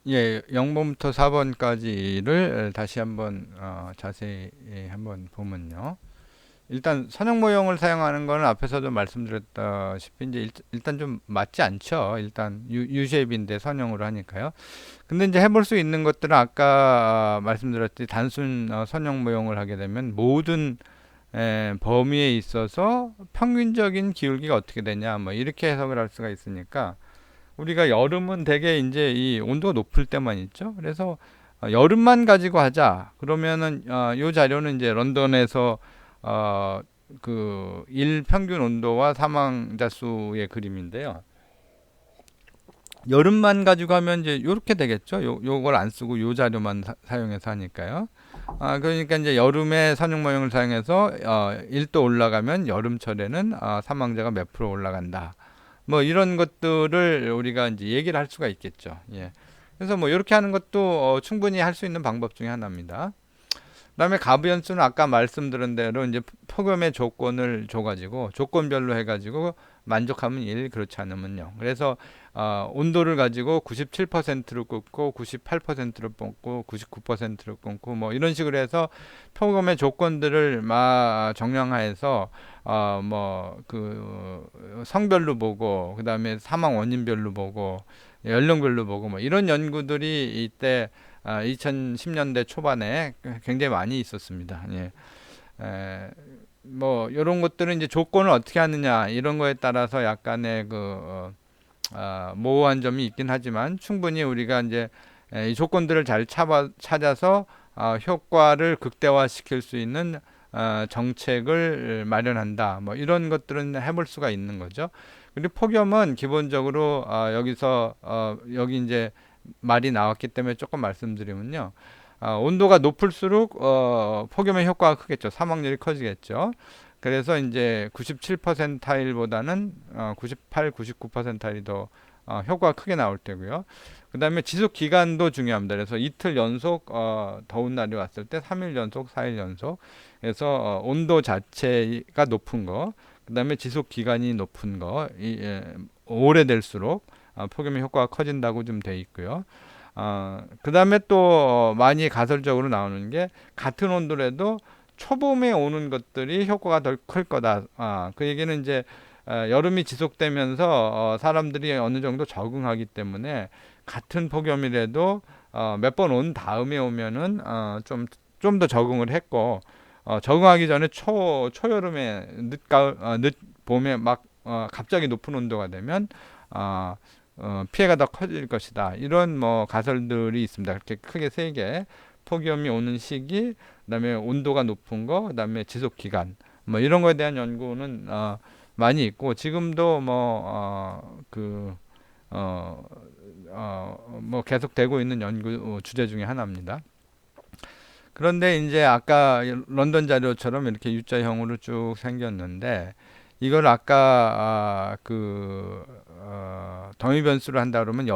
예, 0번부터 4번까지를 다시 한번 자세히 한번 보면요. 일단 선형 모형을 사용하는 거는 앞에서도 말씀드렸다시피 이제 일단 좀 맞지 않죠. 일단 유쉐입인데 선형으로 하니까요. 근데 이제 해볼 수 있는 것들은 아까 말씀드렸듯이 단순 선형 모형을 하게 되면 모든 범위에 있어서 평균적인 기울기가 어떻게 되냐 뭐 이렇게 해석을 할 수가 있으니까 우리가 여름은 대개 이제 이 온도가 높을 때만 있죠. 그래서 여름만 가지고 하자. 그러면은 요 자료는 이제 런던에서 어, 그 일 평균 온도와 사망자 수의 그림인데요. 여름만 가지고 하면 이제 요렇게 되겠죠. 요걸 안 쓰고 요 자료만 사용해서 하니까요. 그러니까 이제 여름에 선형 모형을 사용해서 1도 올라가면 여름철에는 사망자가 몇 프로 올라간다. 뭐 이런 것들을 우리가 이제 얘기를 할 수가 있겠죠. 예. 그래서 뭐 이렇게 하는 것도 충분히 할 수 있는 방법 중에 하나입니다. 그다음에 가부연수는 아까 말씀드린 대로 이제 폭염의 조건을 줘가지고 조건별로 해가지고 만족하면 1, 그렇지 않으면 0. 그래서 온도를 가지고 97%를 꽂고 98%를 뽑고 99%를 뽑고 뭐 이런 식으로 해서 폭염의 조건들을 정량하여서 뭐 그 성별로 보고 그다음에 사망 원인별로 보고 연령별로 보고 뭐 이런 연구들이 이때 2010년대 초반에 굉장히 많이 있었습니다. 예. 에, 뭐 이런 것들은 이제 조건을 어떻게 하느냐 이런 거에 따라서 약간의 모호한 점이 있긴 하지만 충분히 우리가 이제 이 조건들을 잘 찾아서 효과를 극대화시킬 수 있는 정책을 마련한다. 뭐 이런 것들은 해볼 수가 있는 거죠. 그리고 폭염은 기본적으로 여기서 여기 이제 말이 나왔기 때문에 조금 말씀드리면요. 온도가 높을수록 폭염의 효과가 크겠죠. 사망률이 커지겠죠. 그래서 이제 97%타일보다는 98, 99%타일이 더 효과가 크게 나올 때고요. 그 다음에 지속 기간도 중요합니다. 그래서 이틀 연속 더운 날이 왔을 때 3일 연속, 4일 연속. 그래서 온도 자체가 높은 거, 그 다음에 지속 기간이 높은 거, 오래될수록 폭염의 효과가 커진다고 좀 돼 있고요. 그 다음에 또 많이 가설적으로 나오는 게 같은 온도라도 초봄에 오는 것들이 효과가 더 클 거다. 그 얘기는 이제 여름이 지속되면서 사람들이 어느 정도 적응하기 때문에 같은 폭염이라도 몇 번 온 다음에 오면은 좀 더 적응을 했고 적응하기 전에 초여름에 늦 봄에 막 갑자기 높은 온도가 되면 어, 피해가 더 커질 것이다. 이런 뭐 가설들이 있습니다. 그렇게 크게 세 개. 폭염이 오는 시기, 그다음에 온도가 높은 거, 그다음에 지속 기간. 뭐 이런 거에 대한 연구는 많이 있고 지금도 뭐 계속되고 있는 연구 주제 중에 하나입니다. 그런데 이제 아까 런던 자료처럼 이렇게 U자형으로 쭉 생겼는데 이걸 아까 더미 변수를 한다 그러면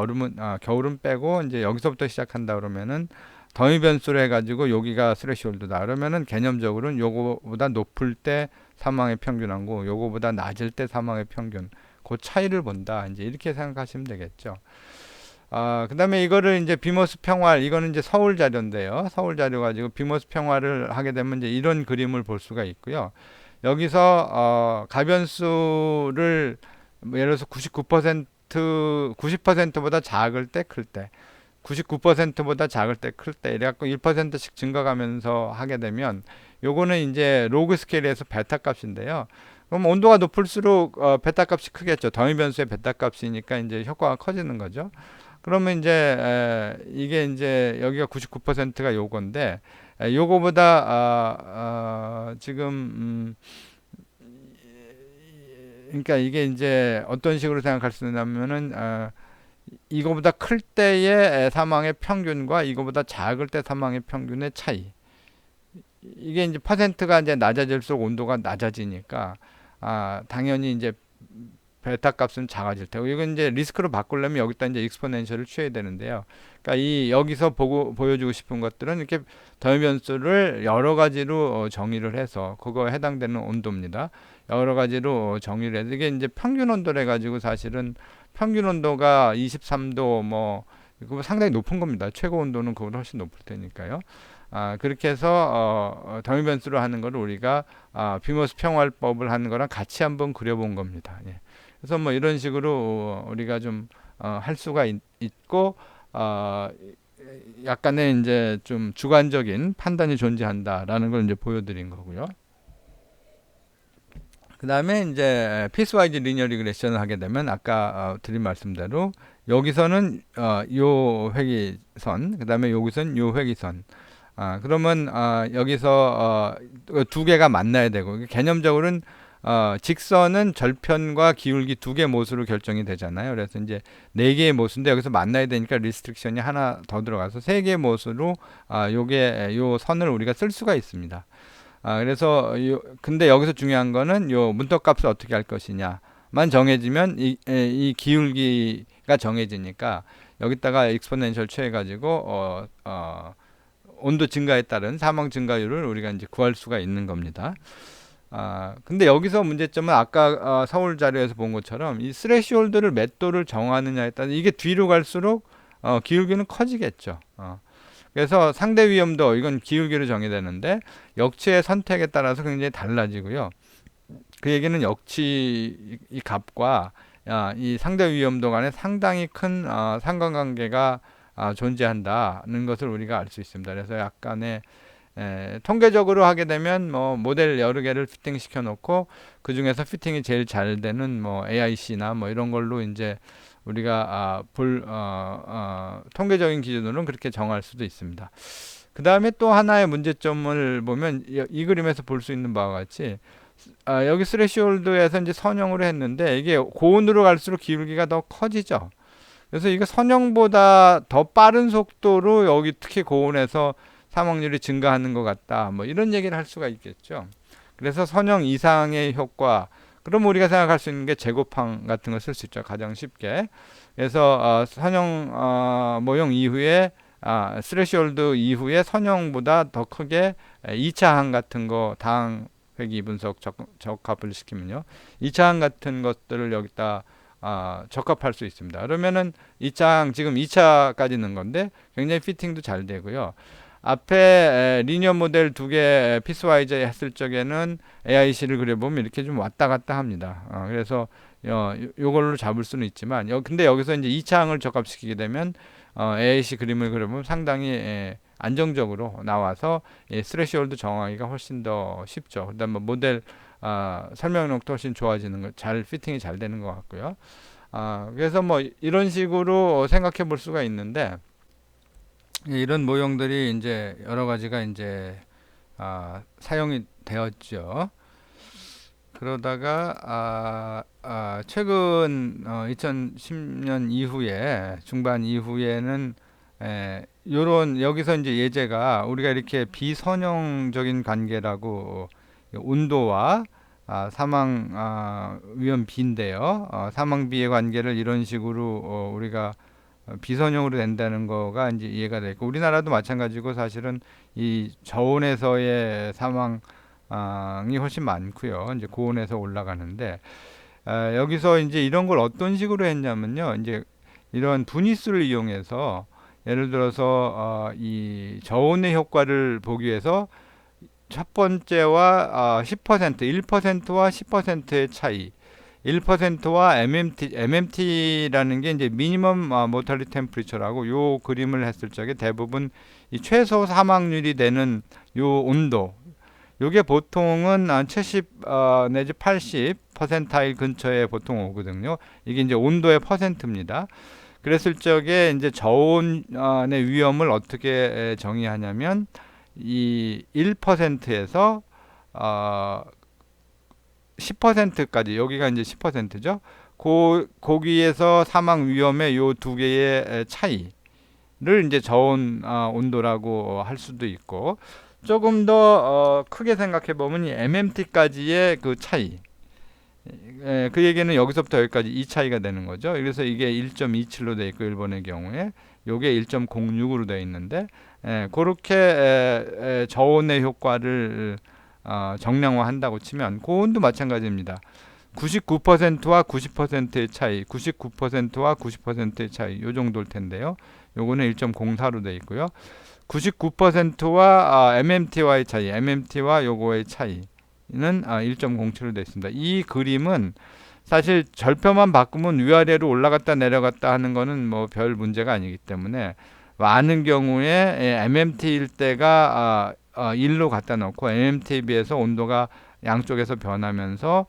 겨울은 빼고 이제 여기서부터 시작한다 그러면은 더미 변수를 해가지고 여기가 스레시홀드다 그러면은 개념적으로는 요거보다 높을 때 사망의 평균하고 요거보다 낮을 때 사망의 평균 그 차이를 본다 이제 이렇게 생각하시면 되겠죠. 그다음에 이거를 이제 비머스 평활, 이거는 이제 서울 자료인데요. 서울 자료 가지고 비머스 평활을 하게 되면 이제 이런 그림을 볼 수가 있고요. 여기서 가변수를 뭐 예를 들어서 99% 90%보다 작을 때, 클 때, 99%보다 작을 때, 클 때, 이래갖고 1%씩 증가가면서 하게 되면 요거는 이제 로그 스케일에서 베타 값인데요. 그럼 온도가 높을수록 베타 값이 크겠죠. 더미 변수의 베타 값이니까 이제 효과가 커지는 거죠. 그러면 이제 이게 이제 여기가 99%가 요건데 요거보다 지금 그러니까 이게 이제 어떤 식으로 생각할 수 있냐면은 이거보다 클 때의 사망의 평균과 이거보다 작을 때 사망의 평균의 차이. 이게 이제 퍼센트가 이제 낮아질수록 온도가 낮아지니까 당연히 이제 베타 값은 작아질 테고 이건 이제 리스크로 바꾸려면 여기다 이제 익스포넨셜을 취해야 되는데요. 그러니까 이 여기서 보여주고 싶은 것들은 이렇게 더미 변수를 여러 가지로 정의를 해서 그거에 해당되는 온도입니다. 여러 가지로 정의를 해서 이게 이제 평균 온도래 가지고 사실은 평균 온도가 23도 뭐 그거 상당히 높은 겁니다. 최고 온도는 그보다 훨씬 높을 테니까요. 그렇게 해서 더미 변수로 하는 거를 우리가 비머스 평활법을 하는 거랑 같이 한번 그려본 겁니다. 예. 그래서 뭐 이런 식으로 우리가 좀 할 수가 있고 약간의 이제 좀 주관적인 판단이 존재한다라는 걸 이제 보여드린 거고요. 그 다음에 이제 피스와이즈 리니어 리그레션을 하게 되면 아까 드린 말씀대로 여기서는 요 회기선, 그 다음에 여기서는 요 회기선. 그러면 여기서 두 개가 만나야 되고 개념적으로는 직선은 절편과 기울기 두 개 모수로 결정이 되잖아요. 그래서 이제 네 개의 모수인데 여기서 만나야 되니까 리스트릭션이 하나 더 들어가서 세 개의 모수로 요 선을 우리가 쓸 수가 있습니다. 그래서 근데 여기서 중요한 거는 요 문턱값을 어떻게 할 것이냐만 정해지면 이 기울기가 정해지니까 여기다가 익스포넨셜 취해가지고 온도 증가에 따른 사망 증가율을 우리가 이제 구할 수가 있는 겁니다. 근데 여기서 문제점은 아까 서울 자료에서 본 것처럼 이 스레시홀드를 몇 도를 정하느냐에 따라 이게 뒤로 갈수록 기울기는 커지겠죠. 그래서 상대 위험도 이건 기울기로 정의되는데 역치의 선택에 따라서 굉장히 달라지고요. 그 얘기는 역치 이 값과 이 상대 위험도 간에 상당히 큰 상관관계가 존재한다는 것을 우리가 알 수 있습니다. 그래서 약간의 통계적으로 하게 되면 뭐 모델 여러 개를 피팅 시켜 놓고 그 중에서 피팅이 제일 잘 되는 뭐 AIC나 뭐 이런 걸로 이제 우리가 통계적인 기준으로는 그렇게 정할 수도 있습니다. 그 다음에 또 하나의 문제점을 보면 이 그림에서 볼 수 있는 바와 같이 여기 스레시홀드에서 이제 선형으로 했는데 이게 고온으로 갈수록 기울기가 더 커지죠. 그래서 이거 선형보다 더 빠른 속도로 여기 특히 고온에서 사망률이 증가하는 것 같다. 뭐 이런 얘기를 할 수가 있겠죠. 그래서 선형 이상의 효과. 그럼 우리가 생각할 수 있는 게 제곱항 같은 걸 쓸 수 있죠. 가장 쉽게. 그래서 선형 모형 이후에 스레시홀드 이후에 선형보다 더 크게 2차 항 같은 거 당 회귀 분석 적합을 시키면요. 2차 항 같은 것들을 여기다 적합할 수 있습니다. 그러면은 2차 항 지금 2차까지 있는 건데 굉장히 피팅도 잘 되고요. 앞에 리니어 모델 두 개 피스와이즈 했을 적에는 AIC를 그려보면 이렇게 좀 왔다 갔다 합니다. 그래서 요걸로 잡을 수는 있지만 근데 여기서 이제 2차 항을 적합시키게 되면 AIC 그림을 그려보면 상당히 안정적으로 나와서 스레시홀드 정하기가 훨씬 더 쉽죠. 그다음에 모델 설명력도 훨씬 좋아지는 거, 잘 피팅이 잘 되는 것 같고요. 그래서 뭐 이런 식으로 생각해 볼 수가 있는데 이런 모형들이 이제 여러 가지가 이제 사용이 되었죠. 그러다가 최근 2010년 이후에 중반 이후에는 요런 여기서 이제 예제가 우리가 이렇게 비선형적인 관계라고 온도와 사망 위험 비인데요. 사망 비의 관계를 이런 식으로 우리가 비선형으로 된다는 거가 이제 이해가 됐고 우리나라도 마찬가지고 사실은 이 저온에서의 사망이 훨씬 많고요. 이제 고온에서 올라가는데 여기서 이제 이런 걸 어떤 식으로 했냐면요. 이제 이런 분위수를 이용해서 예를 들어서 이 저온의 효과를 보기 위해서 첫 번째와 10%, 1%와 10%의 차이 1%와 MMT라는 게 이제 미니멈 모탈리티 템퍼리처라고 요 그림을 했을 적에 대부분 이 최소 사망률이 되는 요 온도 요게 보통은 한 70 내지 80%타일 근처에 보통 오거든요. 이게 이제 온도의 퍼센트입니다. 그랬을 적에 이제 저온의 위험을 어떻게 정의하냐면 이 1%에서 10%까지 여기가 이제 10%죠. 거기에서 사망 위험의 요 두 개의 차이를 이제 저온 온도라고 할 수도 있고 조금 더 크게 생각해 보면 이 MMT까지의 그 차이. 그 얘기는 여기서부터 여기까지 이 차이가 되는 거죠. 그래서 이게 1.27로 되어 있고 일본의 경우에 요게 1.06으로 되어 있는데 그렇게 저온의 효과를 정량화한다고 치면 고온도 마찬가지입니다. 99%와 90%의 차이, 99%와 90%의 차이, 요 정도일 텐데요. 요거는 1.04로 되어 있고요. 99%와 MMT와의 차이, MMT와 요거의 차이는 1.07로 되어 있습니다. 이 그림은 사실 절표만 바꾸면 위아래로 올라갔다 내려갔다 하는 거는 뭐 별 문제가 아니기 때문에 많은 경우에 MMT일 때가 1로 갖다 놓고 MMT에 비해서 온도가 양쪽에서 변하면서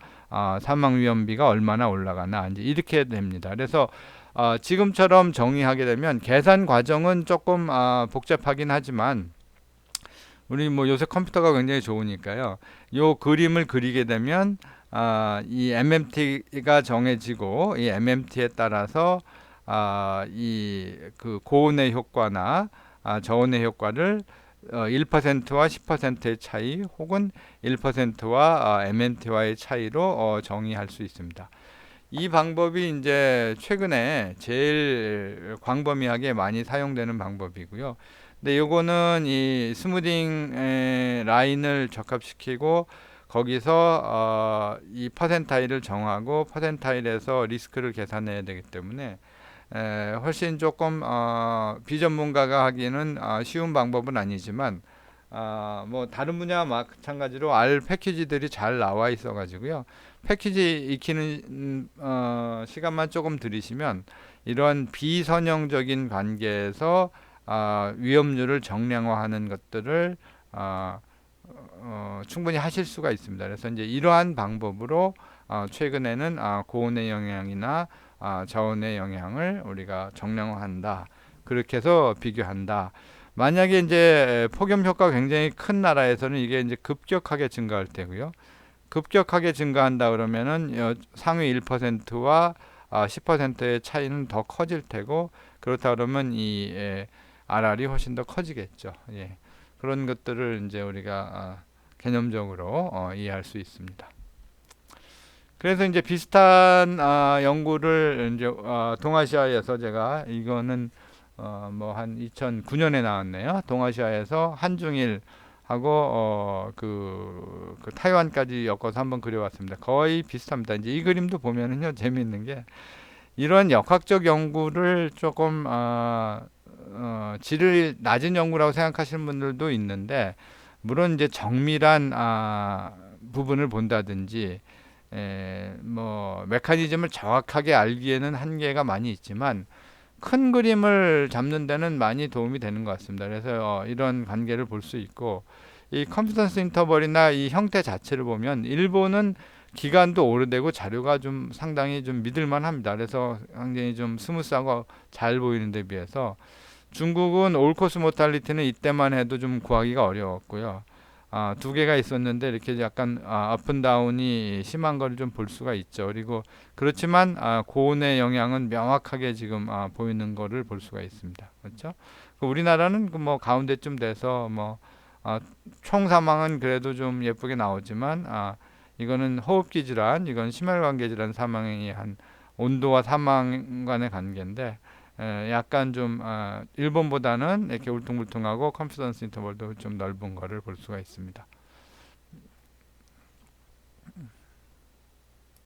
사망 위험비가 얼마나 올라가나 이제 이렇게 됩니다. 그래서 지금처럼 정의하게 되면 계산 과정은 조금 복잡하긴 하지만 우리 뭐 요새 컴퓨터가 굉장히 좋으니까요. 요 그림을 그리게 되면 이 MMT가 정해지고 이 MMT에 따라서 이 그 고온의 효과나 저온의 효과를 1%와 10%의 차이 혹은 1%와 MMT와의 차이로 정의할 수 있습니다. 이 방법이 이제 최근에 제일 광범위하게 많이 사용되는 방법이고요. 근데 요거는 이 스무딩 라인을 적합시키고 거기서 이 퍼센타일을 정하고 퍼센타일에서 리스크를 계산해야 되기 때문에 훨씬 조금 비전문가가 하기에는 쉬운 방법은 아니지만 뭐 다른 분야와 마찬가지로 R 패키지들이 잘 나와 있어 가지고요. 패키지 익히는 시간만 조금 들이시면 이런 비선형적인 관계에서 위험률을 정량화하는 것들을 충분히 하실 수가 있습니다. 그래서 이제 이러한 방법으로 최근에는 고온의 영향이나 저온의 영향을 우리가 정량화한다. 그렇게 해서 비교한다. 만약에 이제 폭염 효과가 굉장히 큰 나라에서는 이게 이제 급격하게 증가할 때고요. 급격하게 증가한다 그러면은 상위 1%와 10%의 차이는 더 커질 테고 그렇다 그러면 이 RR이 훨씬 더 커지겠죠. 예. 그런 것들을 이제 우리가 개념적으로 이해할 수 있습니다. 그래서 이제 비슷한 연구를 이제 동아시아에서 제가 이거는 뭐 한 2009년에 나왔네요. 동아시아에서 한중일 하고 그 타이완까지 엮어서 한번 그려왔습니다. 거의 비슷합니다. 이제 이 그림도 보면은요 재미있는 게 이런 역학적 연구를 조금 질을 낮은 연구라고 생각하시는 분들도 있는데 물론 이제 정밀한 부분을 본다든지 뭐 메커니즘을 정확하게 알기에는 한계가 많이 있지만 큰 그림을 잡는 데는 많이 도움이 되는 것 같습니다. 그래서 이런 관계를 볼 수 있고 이 컨피던스 인터벌이나 이 형태 자체를 보면 일본은 기간도 오래되고 자료가 좀 상당히 좀 믿을만 합니다. 그래서 굉장히 좀 스무스하고 잘 보이는 데 비해서 중국은 올코스 모탈리티는 이때만 해도 좀 구하기가 어려웠고요. 두 개가 있었는데 이렇게 약간 업앤다운이 심한 걸 좀 볼 수가 있죠. 그리고 그렇지만 고온의 영향은 명확하게 지금 보이는 거를 볼 수가 있습니다. 그렇죠? 우리나라는 그 뭐 가운데쯤 돼서 뭐 총 사망은 그래도 좀 예쁘게 나오지만 이거는 호흡기 질환, 이건 심혈관계 질환 사망이 한 온도와 사망 간의 관계인데 약간 좀 일본보다는 이렇게 울퉁불퉁하고 컨피던스 인터벌도 좀 넓은 거를 볼 수가 있습니다.